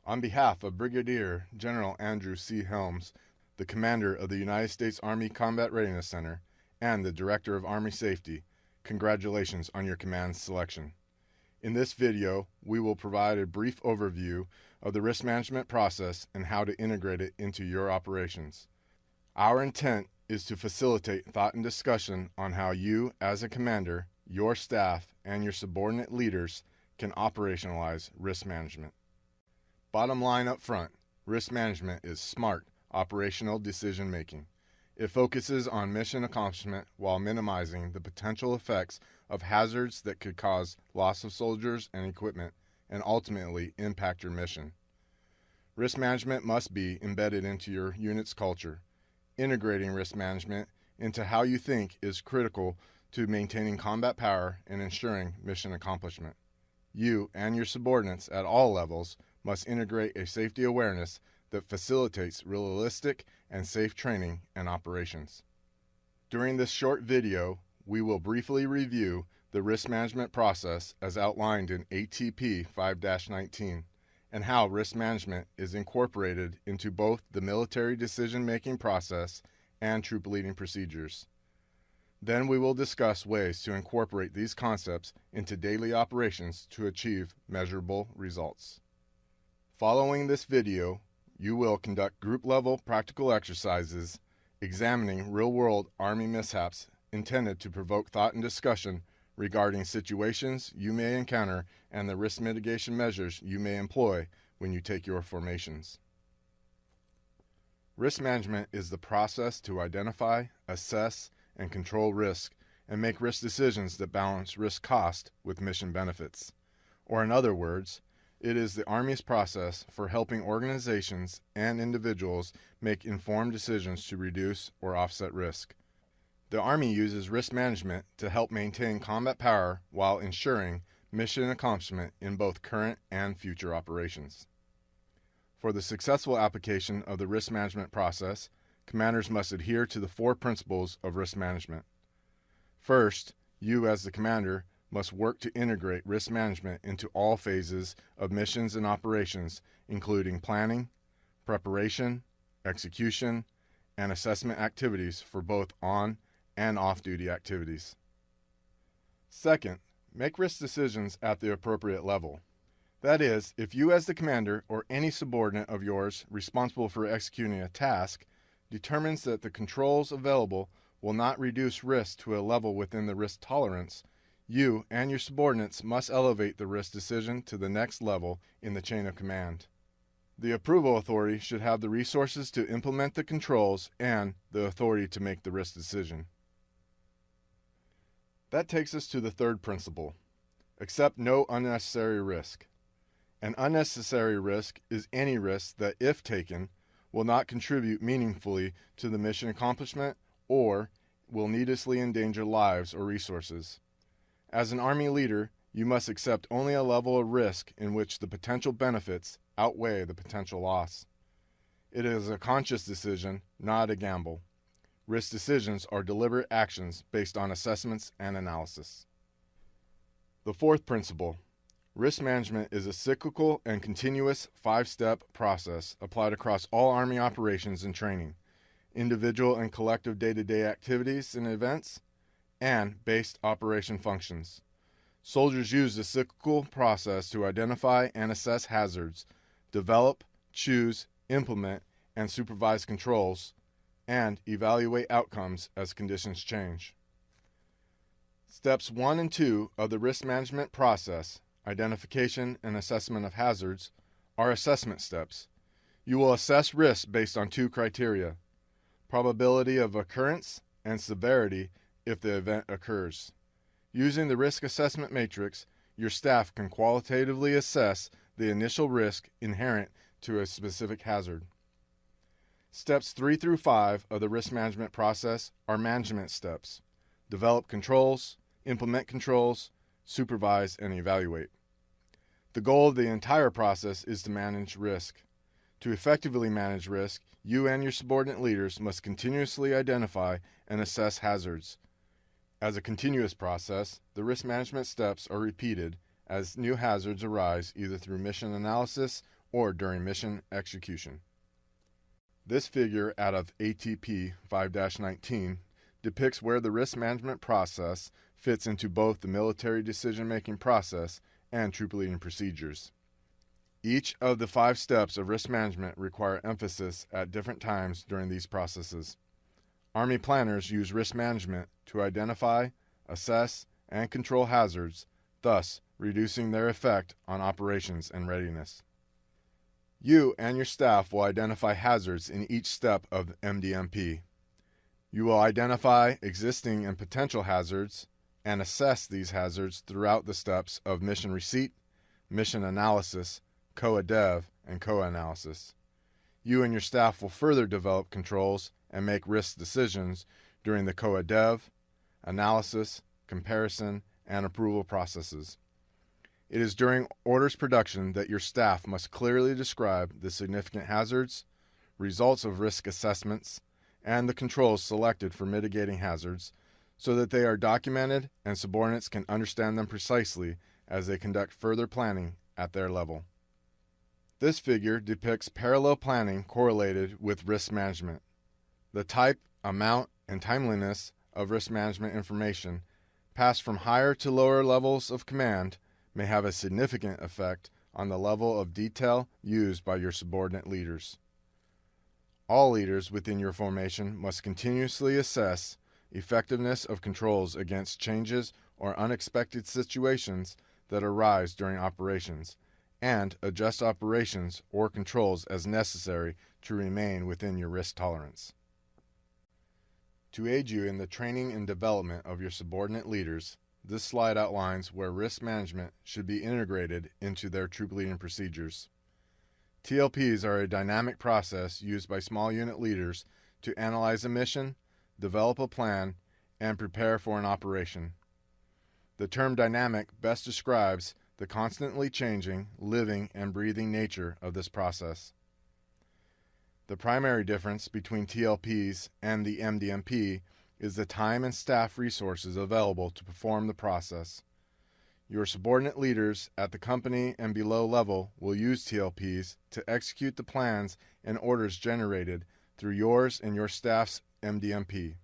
On behalf of Brigadier General Andrew C. Helms, the Commander of the United States Army Combat Readiness Center, and the Director of Army Safety, congratulations on your command selection. In this video, we will provide a brief overview of the risk management process and how to integrate it into your operations. Our intent is to facilitate thought and discussion on how you, as a commander, your staff, and your subordinate leaders can operationalize risk management. Bottom line up front, risk management is smart, operational decision making. It focuses on mission accomplishment while minimizing the potential effects of hazards that could cause loss of soldiers and equipment and ultimately impact your mission. Risk management must be embedded into your unit's culture. Integrating risk management into how you think is critical to maintaining combat power and ensuring mission accomplishment. You and your subordinates at all levels must integrate a safety awareness that facilitates realistic and safe training and operations. During this short video, we will briefly review the risk management process as outlined in ATP 5-19 and how risk management is incorporated into both the military decision-making process and troop leading procedures. Then we will discuss ways to incorporate these concepts into daily operations to achieve measurable results. Following this video, you will conduct group-level practical exercises examining real-world Army mishaps intended to provoke thought and discussion regarding situations you may encounter and the risk mitigation measures you may employ when you take your formations. Risk management is the process to identify, assess, and control risk and make risk decisions that balance risk cost with mission benefits. Or in other words, it is the Army's process for helping organizations and individuals make informed decisions to reduce or offset risk. The Army uses risk management to help maintain combat power while ensuring mission accomplishment in both current and future operations. For the successful application of the risk management process, commanders must adhere to the 4 principles of risk management. First, you as the commander must work to integrate risk management into all phases of missions and operations, including planning, preparation, execution, and assessment activities for both on and off-duty activities. Second, make risk decisions at the appropriate level. That is, if you as the commander or any subordinate of yours responsible for executing a task determines that the controls available will not reduce risk to a level within the risk tolerance, you and your subordinates must elevate the risk decision to the next level in the chain of command. The approval authority should have the resources to implement the controls and the authority to make the risk decision. That takes us to the third principle. Accept no unnecessary risk. An unnecessary risk is any risk that, if taken, will not contribute meaningfully to the mission accomplishment or will needlessly endanger lives or resources. As an Army leader, you must accept only a level of risk in which the potential benefits outweigh the potential loss. It is a conscious decision, not a gamble. Risk decisions are deliberate actions based on assessments and analysis. The fourth principle. Risk management is a cyclical and continuous 5-step process applied across all Army operations and training, individual and collective day-to-day activities and events, and based operation functions. Soldiers use the cyclical process to identify and assess hazards, develop, choose, implement, and supervise controls, and evaluate outcomes as conditions change. Steps 1 and 2 of the risk management process, identification and assessment of hazards, are assessment steps. You will assess risk based on 2 criteria: probability of occurrence and severity if the event occurs. Using the risk assessment matrix, your staff can qualitatively assess the initial risk inherent to a specific hazard. Steps 3 through 5 of the risk management process are management steps. Develop controls, implement controls, supervise, and evaluate. The goal of the entire process is to manage risk. To effectively manage risk, you and your subordinate leaders must continuously identify and assess hazards. As a continuous process, the risk management steps are repeated as new hazards arise either through mission analysis or during mission execution. This figure out of ATP 5-19 depicts where the risk management process fits into both the military decision-making process and troop leading procedures. Each of the 5 steps of risk management require emphasis at different times during these processes. Army planners use risk management to identify, assess, and control hazards, thus reducing their effect on operations and readiness. You and your staff will identify hazards in each step of MDMP. You will identify existing and potential hazards and assess these hazards throughout the steps of mission receipt, mission analysis, COA dev, and COA analysis. You and your staff will further develop controls and make risk decisions during the COA dev, analysis, comparison, and approval processes. It is during orders production that your staff must clearly describe the significant hazards, results of risk assessments, and the controls selected for mitigating hazards so that they are documented and subordinates can understand them precisely as they conduct further planning at their level. This figure depicts parallel planning correlated with risk management. The type, amount, and timeliness of risk management information passed from higher to lower levels of command may have a significant effect on the level of detail used by your subordinate leaders. All leaders within your formation must continuously assess effectiveness of controls against changes or unexpected situations that arise during operations, and adjust operations or controls as necessary to remain within your risk tolerance. To aid you in the training and development of your subordinate leaders, this slide outlines where risk management should be integrated into their troop leading procedures. TLPs are a dynamic process used by small unit leaders to analyze a mission, develop a plan, and prepare for an operation. The term dynamic best describes the constantly changing, living, and breathing nature of this process. The primary difference between TLPs and the MDMP is the time and staff resources available to perform the process. Your subordinate leaders at the company and below level will use TLPs to execute the plans and orders generated through yours and your staff's MDMP.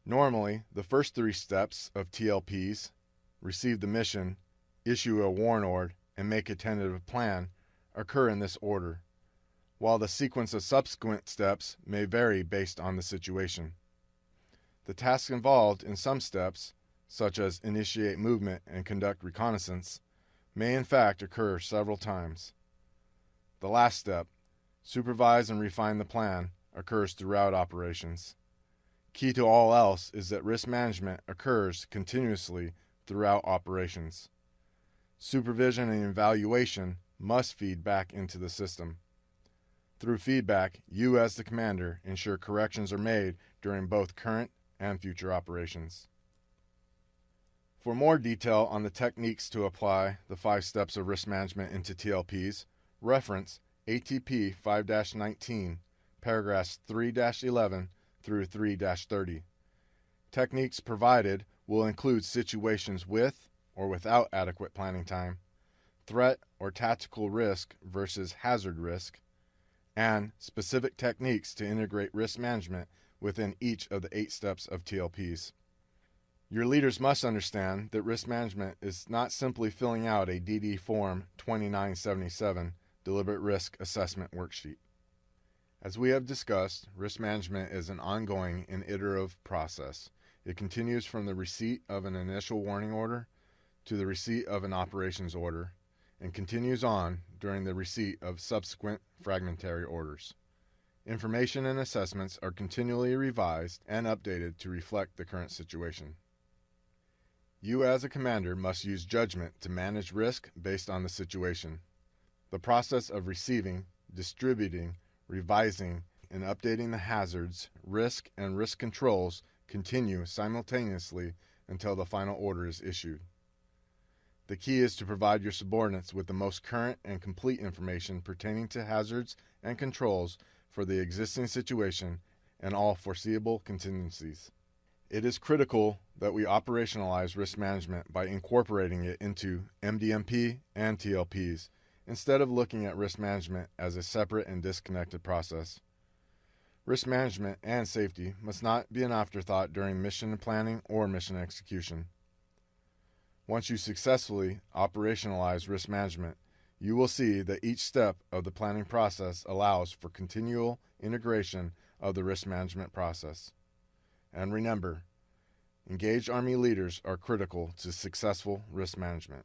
Normally, the first 3 steps of TLPs, receive the mission, issue a warrant order, and make a tentative plan, occur in this order, while the sequence of subsequent steps may vary based on the situation. The tasks involved in some steps, such as initiate movement and conduct reconnaissance, may in fact occur several times. The last step, supervise and refine the plan, occurs throughout operations. Key to all else is that risk management occurs continuously throughout operations. Supervision and evaluation must feed back into the system. Through feedback, you as the commander ensure corrections are made during both current and future operations. For more detail on the techniques to apply the 5 steps of risk management into TLPs, reference ATP 5-19, paragraphs 3-11 through 3-30. Techniques provided will include situations with or without adequate planning time, threat or tactical risk versus hazard risk, and specific techniques to integrate risk management within each of the 8 steps of TLPs. Your leaders must understand that risk management is not simply filling out a DD Form 2977 Deliberate Risk Assessment Worksheet. As we have discussed, risk management is an ongoing and iterative process. It continues from the receipt of an initial warning order to the receipt of an operations order, and continues on during the receipt of subsequent fragmentary orders. Information and assessments are continually revised and updated to reflect the current situation. You as a commander must use judgment to manage risk based on the situation. The process of receiving, distributing, revising, and updating the hazards, risk, and risk controls continue simultaneously until the final order is issued. The key is to provide your subordinates with the most current and complete information pertaining to hazards and controls for the existing situation and all foreseeable contingencies. It is critical that we operationalize risk management by incorporating it into MDMP and TLPs instead of looking at risk management as a separate and disconnected process. Risk management and safety must not be an afterthought during mission planning or mission execution. Once you successfully operationalize risk management, you will see that each step of the planning process allows for continual integration of the risk management process. And remember, engaged Army leaders are critical to successful risk management.